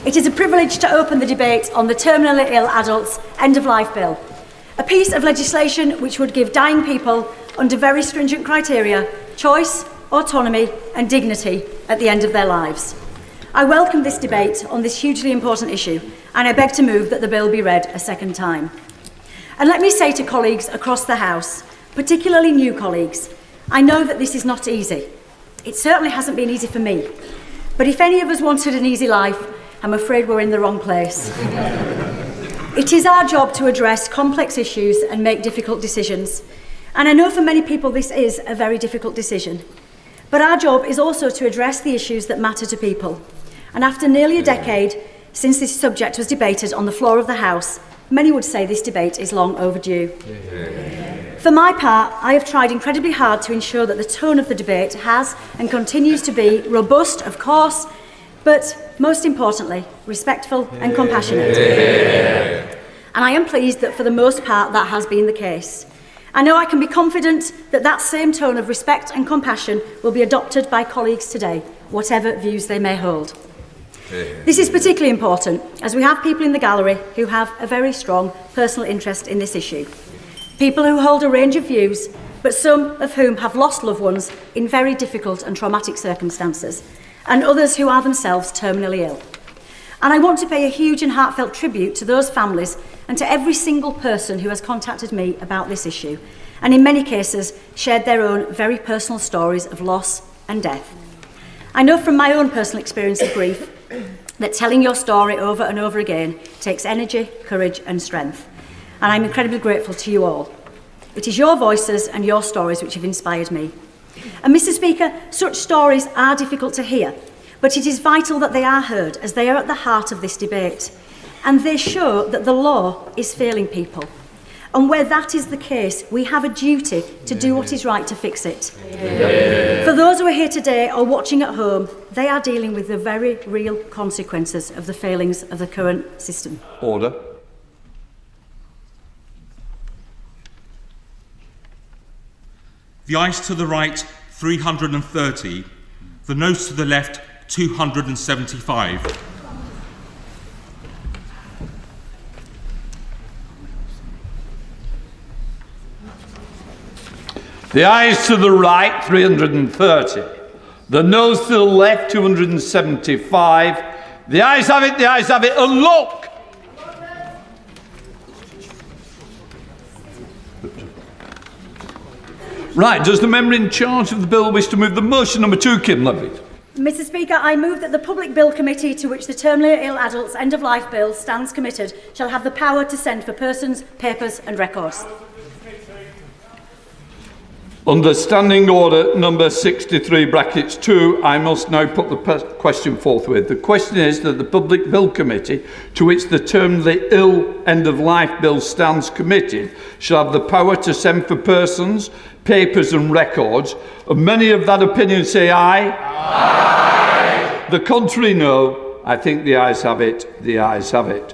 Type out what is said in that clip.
It is a privilege to open the debate on the Terminally Ill Adults End-of-Life Bill, a piece of legislation which would give dying people, under very stringent criteria, choice, autonomy and dignity at the end of their lives. I welcome this debate on this hugely important issue, and I beg to move that the bill be read a second time. And let me say to colleagues across the House, particularly new colleagues, I know that this is not easy. It certainly hasn't been easy for me. But if any of us wanted an easy life, I'm afraid we're in the wrong place. It is our job to address complex issues and make difficult decisions. And I know for many people this is a very difficult decision. But our job is also to address the issues that matter to people. And after nearly a decade since this subject was debated on the floor of the House, many would say this debate is long overdue. For my part, I have tried incredibly hard to ensure that the tone of the debate has and continues to be robust, of course, but most importantly, respectful and compassionate. And I am pleased that for the most part that has been the case. I know I can be confident that that same tone of respect and compassion will be adopted by colleagues today, whatever views they may hold. This is particularly important as we have people in the gallery who have a very strong personal interest in this issue. People who hold a range of views, but some of whom have lost loved ones in very difficult and traumatic circumstances, and others who are themselves terminally ill. And I want to pay a huge and heartfelt tribute to those families and to every single person who has contacted me about this issue, and in many cases shared their own very personal stories of loss and death. I know from my own personal experience of grief that telling your story over and over again takes energy, courage and strength. And I'm incredibly grateful to you all. It is your voices and your stories which have inspired me. And Mr. Speaker, such stories are difficult to hear, but it is vital that they are heard as they are at the heart of this debate. And they show that the law is failing people. And where that is the case, we have a duty to do what is right to fix it. For those who are here today or watching at home, they are dealing with the very real consequences of the failings of the current system. Order. The ayes to the right, 330. The noes to the left, 275. The ayes to the right, 330. The noes to the left, 275. The ayes have it, the ayes have it. And look! Right, does the member in charge of the bill wish to move the motion number 2, Kim Levitt? Mr. Speaker, I move that the Public Bill Committee to which the Terminally Ill Adults End-of-Life Bill stands committed shall have the power to send for persons, papers and records. Under Standing Order number 63 brackets 2, I must now put the question forthwith. The question is that the Public Bill Committee, to which the Terminally Ill End-of-Life Bill stands committed, shall have the power to send for persons, papers and records. And many of that opinion say aye. Aye. The contrary no. I think the ayes have it. The ayes have it.